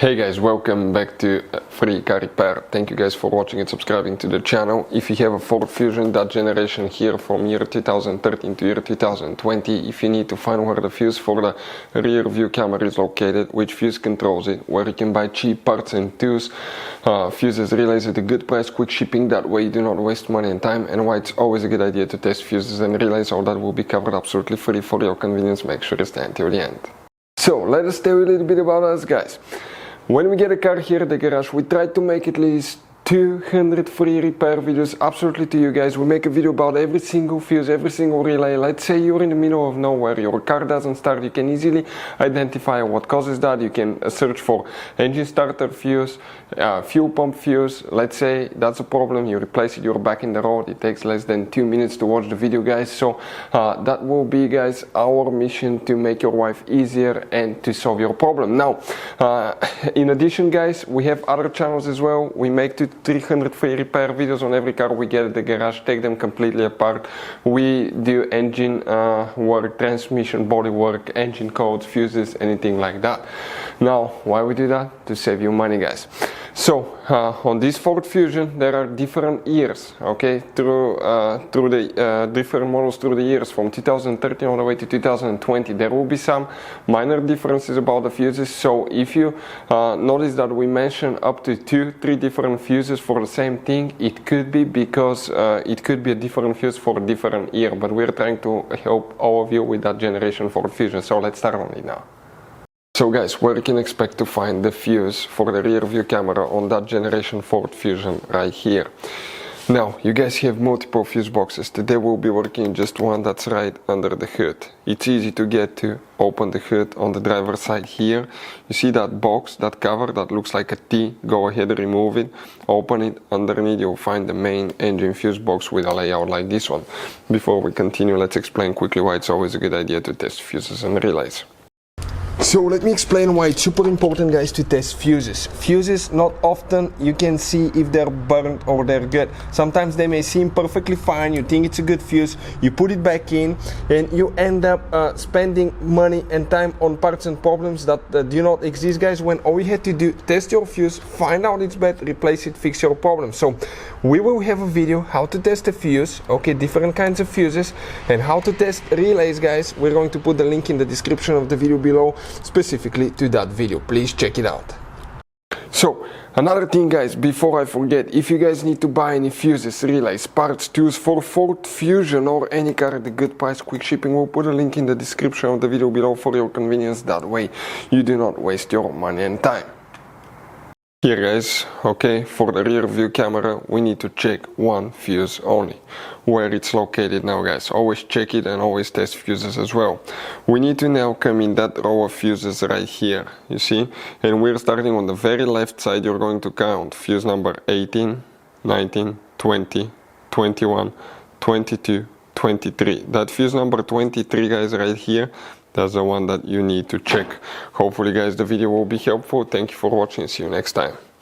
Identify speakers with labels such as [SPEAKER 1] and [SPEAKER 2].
[SPEAKER 1] Hey guys, welcome back to Free Car Repair. Thank you guys for watching and subscribing to the channel. If you have a Ford Fusion, that generation here from year 2013 to year 2020, if you need to find where the fuse for the rear view camera is located, which fuse controls it, where you can buy cheap parts and tools, fuses, relays at a good price, quick shipping, that way you do not waste money and time, and why it's always a good idea to test fuses and relays, all that will be covered absolutely free for your convenience. Make sure to stay until the end. So let us tell you a little bit about us, guys. When we get a car here at the garage, we try to make at least 200 free repair videos absolutely to you guys. We make a video about every single fuse, every single relay. Let's say you're in the middle of nowhere, your car doesn't start, you can easily identify what causes that. You can search for engine starter fuse, fuel pump fuse. Let's say that's a problem, you replace it, you're back in the road. It takes less than 2 minutes to watch the video, guys. So that will be, guys, our mission to make your life easier and to solve your problem. Now, in addition, guys, we have other channels as well. We make 300 free repair videos on every car we get at the garage, take them completely apart. We do engine work, transmission, body work, engine codes, fuses, anything like that. Now, why we do that? To save you money, guys. So on this Ford Fusion there are different years, okay, through the different models through the years from 2013 all the way to 2020. There will be some minor differences about the fuses, so if you notice that we mention up to 2-3 different fuses for the same thing, it could be because it could be a different fuse for a different year, but we're trying to help all of you with that generation Ford Fusion. So let's start on it now. So guys, where you can expect to find the fuse for the rear view camera on that generation Ford Fusion right here. Now, you guys have multiple fuse boxes. Today we'll be working just one that's right under the hood. It's easy to get to. Open the hood on the driver's side here. You see that box, that cover that looks like a T? Go ahead and remove it. Open it. Underneath you'll find the main engine fuse box with a layout like this one. Before we continue, let's explain quickly why it's always a good idea to test fuses and relays. So let me explain why it's super important, guys, to test fuses. Fuses, not often you can see if they're burnt or they're good. Sometimes they may seem perfectly fine, you think it's a good fuse, you put it back in and you end up spending money and time on parts and problems that do not exist, guys, when all you had to do, test your fuse, find out it's bad, replace it, fix your problem. So we will have a video how to test a fuse, okay, different kinds of fuses, and how to test relays, guys. We're going to put the link in the description of the video below specifically to that video. Please check it out. So another thing, guys, before I forget, if you guys need to buy any fuses, relays, parts, tools for Ford Fusion or any car at a good price, quick shipping, we'll put a link in the description of the video below for your convenience. That way you do not waste your money and time. Here, guys, okay, for the rear view camera we need to check one fuse only. Where it's located now, guys, always check it and always test fuses as well. We need to now come in that row of fuses right here, you see, and we're starting on the very left side. You're going to count fuse number 18, 19, 20, 21, 22, 23. That fuse number 23, guys, right here, that's the one that you need to check. Hopefully, guys, the video will be helpful. Thank you for watching. See you next time.